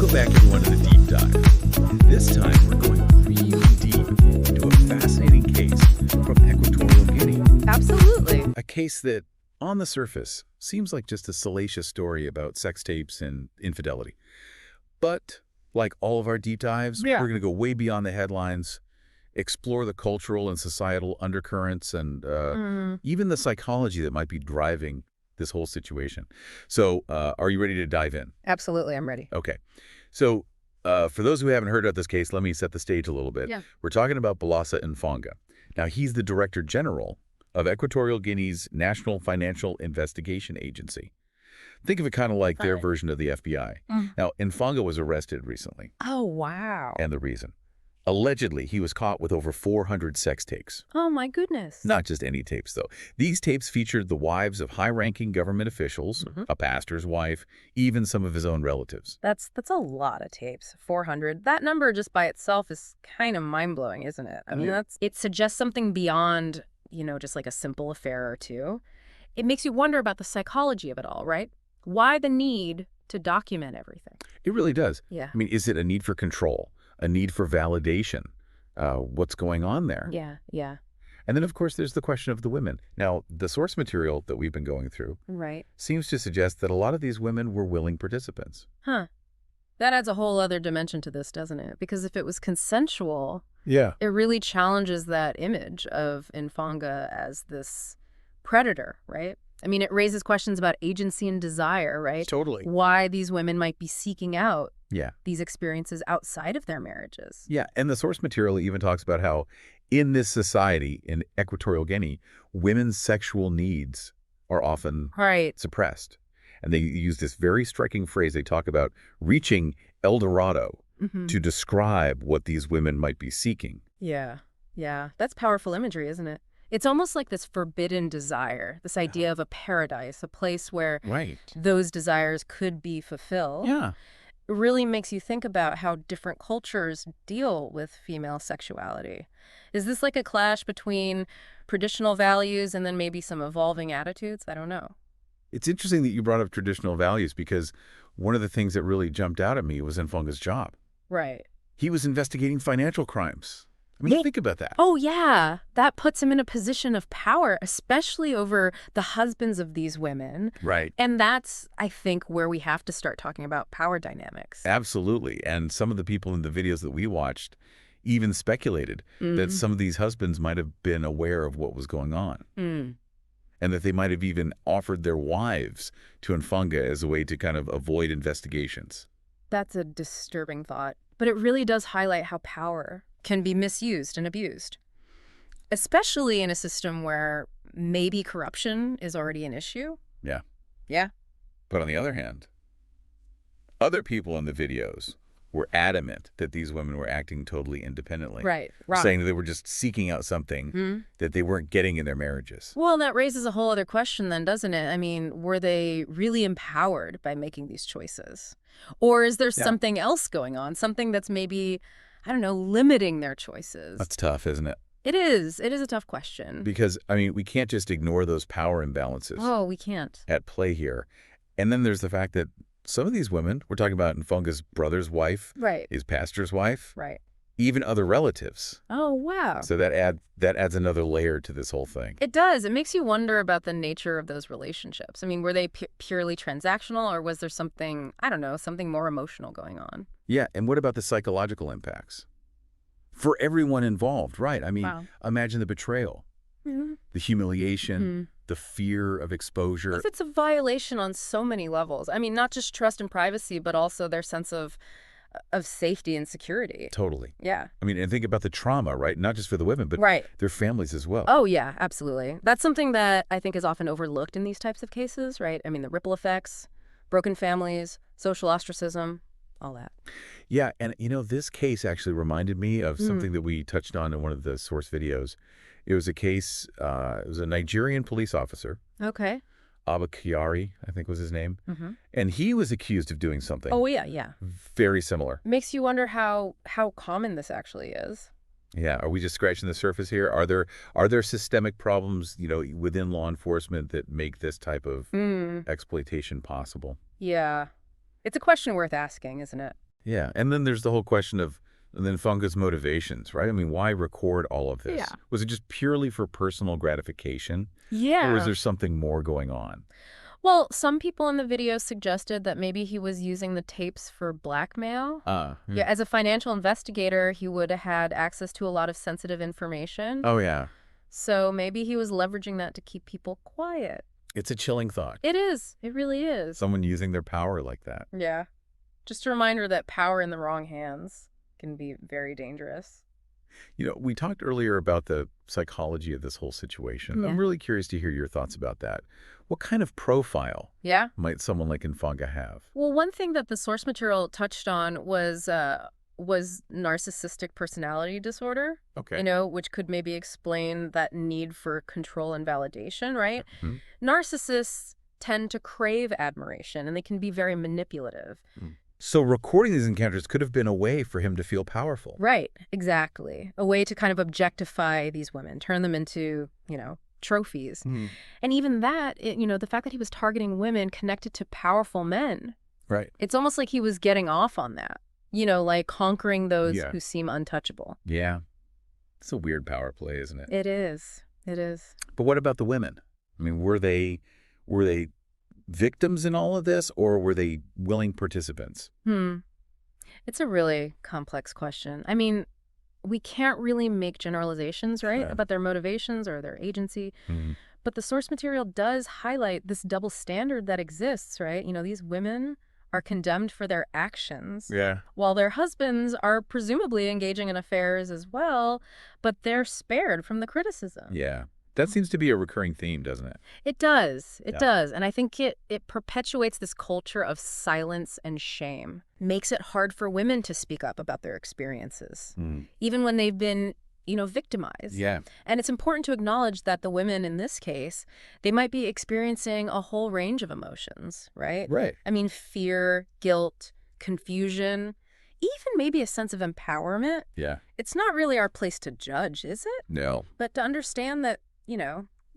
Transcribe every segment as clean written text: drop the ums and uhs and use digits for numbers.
Welcome back, everyone, to the Deep Dive. This time, we're going really deep into a fascinating case from Equatorial Guinea. Absolutely. A case that, on the surface, seems like just a salacious story about sex tapes and infidelity. But, like all of our deep dives, we're going to go way beyond the headlines, explore the cultural and societal undercurrents, and even the psychology that might be driving this whole situation. So, are you ready to dive in? Absolutely, I'm ready. Okay. So, for those who haven't heard about this case, let me set the stage a little bit. Yeah. We're talking about Baltazar Mfanga. Now, he's the Director General of Equatorial Guinea's National Financial Investigation Agency. Think of it kind of like their version of the FBI. Now, Mfanga was arrested recently. Oh, wow. And the reason? Allegedly, he was caught with over 400 sex tapes. Oh, my goodness. Not just any tapes, though. These tapes featured the wives of high-ranking government officials, a pastor's wife, even some of his own relatives. That's a lot of tapes, 400. That number just by itself is kind of mind-blowing, isn't it? I mean, it suggests something beyond, just like a simple affair or two. It makes you wonder about the psychology of it all, right? Why the need to document everything? It really does. Yeah. I mean, is it a need for control? A need for validation? What's going on there? Yeah. And then, of course, there's the question of the women. Now, the source material that we've been going through seems to suggest that a lot of these women were willing participants. Huh. That adds a whole other dimension to this, doesn't it? Because if it was consensual, it really challenges that image of Mfanga as this predator, right? I mean, it raises questions about agency and desire, right? Totally. Why these women might be seeking out these experiences outside of their marriages. Yeah, and the source material even talks about how in this society, in Equatorial Guinea, women's sexual needs are often suppressed. And they use this very striking phrase. They talk about reaching El Dorado to describe what these women might be seeking. Yeah. That's powerful imagery, isn't it? It's almost like this forbidden desire, this idea of a paradise, a place where those desires could be fulfilled. Yeah. It really makes you think about how different cultures deal with female sexuality. Is this like a clash between traditional values and then maybe some evolving attitudes? I don't know. It's interesting that you brought up traditional values because one of the things that really jumped out at me was Mfanga's job. Right. He was investigating financial crimes. I mean, think about that. Oh, yeah. That puts him in a position of power, especially over the husbands of these women. Right. And that's, I think, where we have to start talking about power dynamics. Absolutely. And some of the people in the videos that we watched even speculated that some of these husbands might have been aware of what was going on. And that they might have even offered their wives to Mfanga as a way to kind of avoid investigations. That's a disturbing thought. But it really does highlight how power can be misused and abused, especially in a system where maybe corruption is already an issue. Yeah. But on the other hand, other people in the videos were adamant that these women were acting totally independently. Right. Saying that they were just seeking out something that they weren't getting in their marriages. Well, that raises a whole other question then, doesn't it? I mean, were they really empowered by making these choices? Or is there something else going on? Something that's maybe, I don't know, limiting their choices? That's tough, isn't it? It is. It is a tough question. Because, I mean, we can't just ignore those power imbalances. Oh, we can't. At play here. And then there's the fact that some of these women, we're talking about Mfanga's brother's wife, his pastor's wife, even other relatives. Oh, wow. So that adds another layer to this whole thing. It does. It makes you wonder about the nature of those relationships. I mean, were they purely transactional, or was there something, I don't know, something more emotional going on? Yeah, and what about the psychological impacts? For everyone involved, right? I mean, imagine the betrayal, the humiliation, the fear of exposure. It's a violation on so many levels. I mean, not just trust and privacy, but also their sense of safety and security. Totally. Yeah. I mean, and think about the trauma, right? Not just for the women, but their families as well. Oh, yeah, absolutely. That's something that I think is often overlooked in these types of cases, right? I mean, the ripple effects, broken families, social ostracism, all that. Yeah, and this case actually reminded me of something that we touched on in one of the source videos. It was a case, it was a Nigerian police officer. Okay. Abba Kyari, I think was his name. And he was accused of doing something. Oh, yeah. Very similar. Makes you wonder how common this actually is. Yeah, are we just scratching the surface here? Are there systemic problems, within law enforcement that make this type of exploitation possible? Yeah. It's a question worth asking, isn't it? Yeah, and then there's the whole question of then Funga's motivations, right? I mean, why record all of this? Yeah. Was it just purely for personal gratification? Yeah. Or is there something more going on? Well, some people in the video suggested that maybe he was using the tapes for blackmail. Yeah, as a financial investigator, he would have had access to a lot of sensitive information. Oh, yeah. So maybe he was leveraging that to keep people quiet. It's a chilling thought. It is. It really is. Someone using their power like that. Yeah. Just a reminder that power in the wrong hands can be very dangerous. You know, we talked earlier about the psychology of this whole situation. Yeah. I'm really curious to hear your thoughts about that. What kind of profile might someone like Mfanga have? Well, one thing that the source material touched on was narcissistic personality disorder. Okay. You know, which could maybe explain that need for control and validation, right? Narcissists tend to crave admiration, and they can be very manipulative. So recording these encounters could have been a way for him to feel powerful. Right, exactly. A way to kind of objectify these women, turn them into, trophies. And even that, the fact that he was targeting women connected to powerful men. Right. It's almost like he was getting off on that, like conquering those who seem untouchable. Yeah. It's a weird power play, isn't it? It is. It is. But what about the women? I mean, were they victims in all of this, or were they willing participants? It's a really complex question. I mean, we can't really make generalizations, right, about their motivations or their agency. But the source material does highlight this double standard that exists, right? These women are condemned for their actions, while their husbands are presumably engaging in affairs as well, but they're spared from the criticism. Yeah. That seems to be a recurring theme, doesn't it? It does. It does. And I think it perpetuates this culture of silence and shame. Makes it hard for women to speak up about their experiences, even when they've been, victimized. Yeah. And it's important to acknowledge that the women in this case, they might be experiencing a whole range of emotions, right? Right. I mean, fear, guilt, confusion, even maybe a sense of empowerment. Yeah. It's not really our place to judge, is it? No. But to understand that,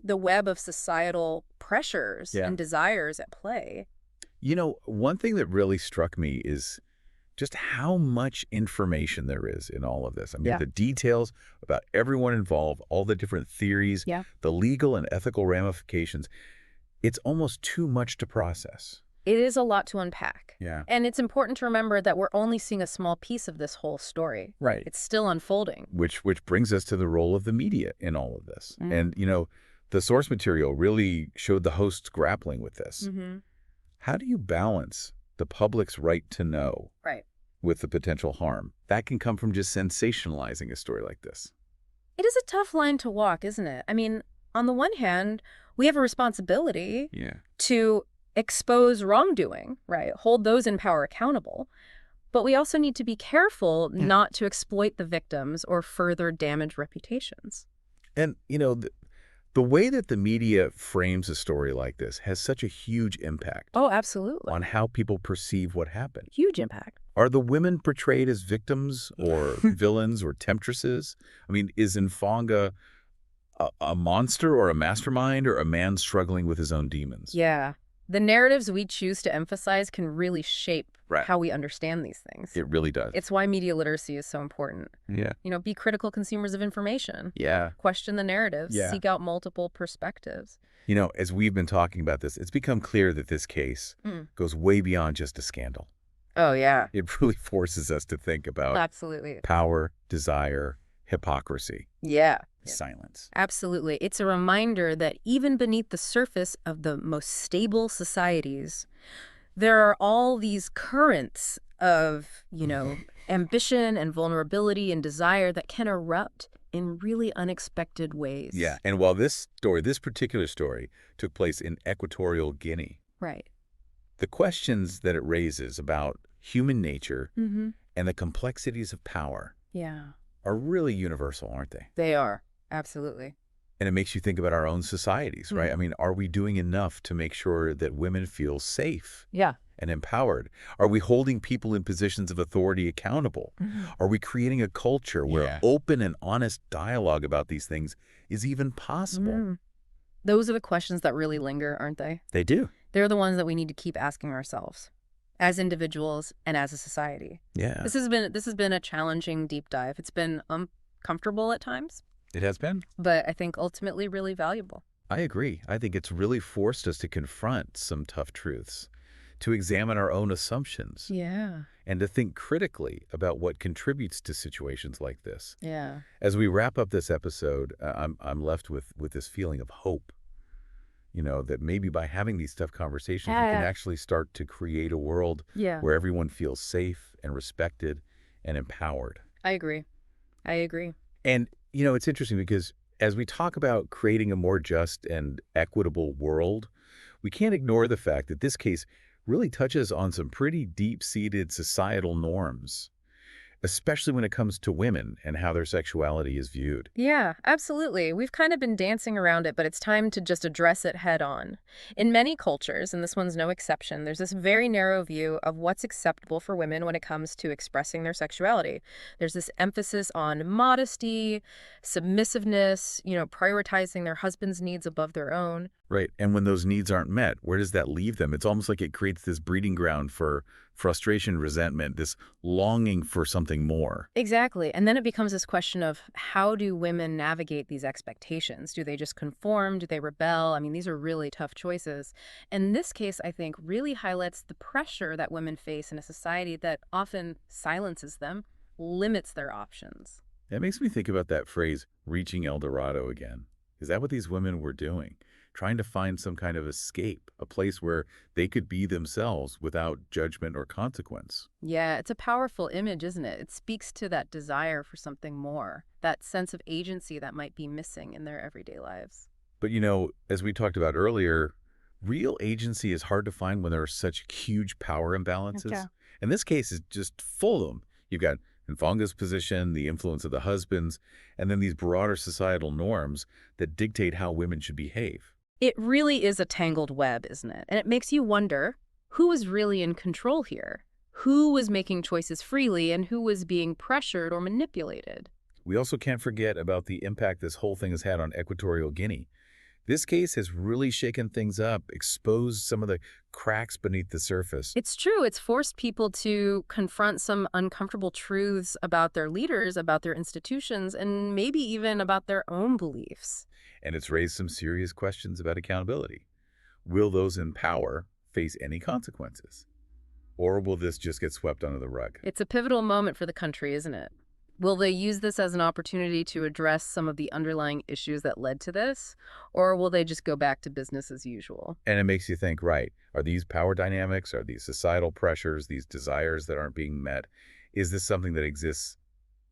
the web of societal pressures and desires at play. One thing that really struck me is just how much information there is in all of this. I mean, the details about everyone involved, all the different theories, the legal and ethical ramifications. It's almost too much to process. It is a lot to unpack. Yeah. And it's important to remember that we're only seeing a small piece of this whole story. Right. It's still unfolding. Which brings us to the role of the media in all of this. And, the source material really showed the hosts grappling with this. How do you balance the public's right to know with the potential harm? That can come from just sensationalizing a story like this. It is a tough line to walk, isn't it? I mean, on the one hand, we have a responsibility to expose wrongdoing, right? Hold those in power accountable. But we also need to be careful not to exploit the victims or further damage reputations. And, the way that the media frames a story like this has such a huge impact. Oh, absolutely. On how people perceive what happened. Huge impact. Are the women portrayed as victims or villains or temptresses? I mean, is Mfanga a monster or a mastermind or a man struggling with his own demons? Yeah. The narratives we choose to emphasize can really shape how we understand these things. It really does. It's why media literacy is so important. Yeah. Be critical consumers of information. Yeah. Question the narratives. Yeah. Seek out multiple perspectives. As we've been talking about this, it's become clear that this case goes way beyond just a scandal. Oh, yeah. It really forces us to think about power, desire, hypocrisy. Yeah. Silence. Absolutely. It's a reminder that even beneath the surface of the most stable societies, there are all these currents of, ambition and vulnerability and desire that can erupt in really unexpected ways. Yeah. And while this particular story took place in Equatorial Guinea, the questions that it raises about human nature and the complexities of power are really universal, aren't they? They are. Absolutely. And it makes you think about our own societies, right? I mean, are we doing enough to make sure that women feel safe and empowered? Are we holding people in positions of authority accountable? Are we creating a culture where open and honest dialogue about these things is even possible? Those are the questions that really linger, aren't they? They do. They're the ones that we need to keep asking ourselves. as individuals and as a society. Yeah. This has been a challenging deep dive. It's been uncomfortable at times. It has been. But I think ultimately really valuable. I agree. I think it's really forced us to confront some tough truths, to examine our own assumptions. Yeah. And to think critically about what contributes to situations like this. Yeah. As we wrap up this episode, I'm left with this feeling of hope. That maybe by having these tough conversations, we can actually start to create a world where everyone feels safe and respected and empowered. I agree. And, it's interesting because as we talk about creating a more just and equitable world, we can't ignore the fact that this case really touches on some pretty deep-seated societal norms, especially when it comes to women and how their sexuality is viewed. Yeah, absolutely. We've kind of been dancing around it, but it's time to just address it head on. In many cultures, and this one's no exception, there's this very narrow view of what's acceptable for women when it comes to expressing their sexuality. There's this emphasis on modesty, submissiveness, prioritizing their husband's needs above their own. Right. And when those needs aren't met, where does that leave them? It's almost like it creates this breeding ground for frustration, resentment, this longing for something more. Exactly. And then it becomes this question of how do women navigate these expectations? Do they just conform? Do they rebel? I mean, these are really tough choices. And this case, I think, really highlights the pressure that women face in a society that often silences them, limits their options. That makes me think about that phrase, reaching El Dorado again. Is that what these women were doing? Trying to find some kind of escape, a place where they could be themselves without judgment or consequence. Yeah, it's a powerful image, isn't it? It speaks to that desire for something more, that sense of agency that might be missing in their everyday lives. But as we talked about earlier, real agency is hard to find when there are such huge power imbalances. Okay. And this case is just full of them. You've got Mfanga's position, the influence of the husbands, and then these broader societal norms that dictate how women should behave. It really is a tangled web, isn't it? And it makes you wonder, who was really in control here? Who was making choices freely and who was being pressured or manipulated? We also can't forget about the impact this whole thing has had on Equatorial Guinea. This case has really shaken things up, exposed some of the cracks beneath the surface. It's true. It's forced people to confront some uncomfortable truths about their leaders, about their institutions, and maybe even about their own beliefs. And it's raised some serious questions about accountability. Will those in power face any consequences? Or will this just get swept under the rug? It's a pivotal moment for the country, isn't it? Will they use this as an opportunity to address some of the underlying issues that led to this? Or will they just go back to business as usual? And it makes you think, right, are these power dynamics, are these societal pressures, these desires that aren't being met? Is this something that exists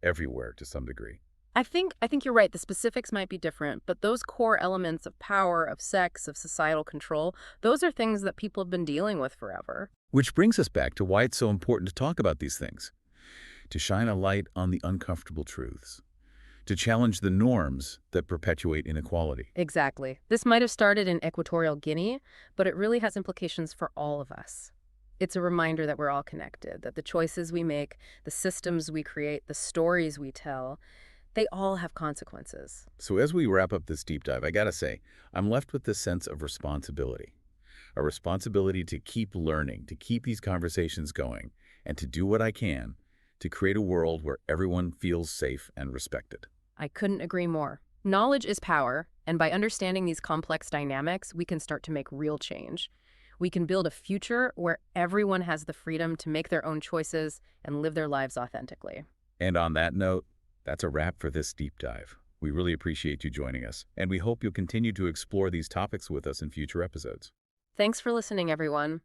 everywhere to some degree? I think you're right. The specifics might be different, but those core elements of power, of sex, of societal control, those are things that people have been dealing with forever. Which brings us back to why it's so important to talk about these things, to shine a light on the uncomfortable truths, to challenge the norms that perpetuate inequality. Exactly. This might have started in Equatorial Guinea, but it really has implications for all of us. It's a reminder that we're all connected, that the choices we make, the systems we create, the stories we tell, they all have consequences. So as we wrap up this deep dive, I gotta say, I'm left with this sense of responsibility. A responsibility to keep learning, to keep these conversations going, and to do what I can to create a world where everyone feels safe and respected. I couldn't agree more. Knowledge is power, and by understanding these complex dynamics, we can start to make real change. We can build a future where everyone has the freedom to make their own choices and live their lives authentically. And on that note, that's a wrap for this deep dive. We really appreciate you joining us, and we hope you'll continue to explore these topics with us in future episodes. Thanks for listening, everyone.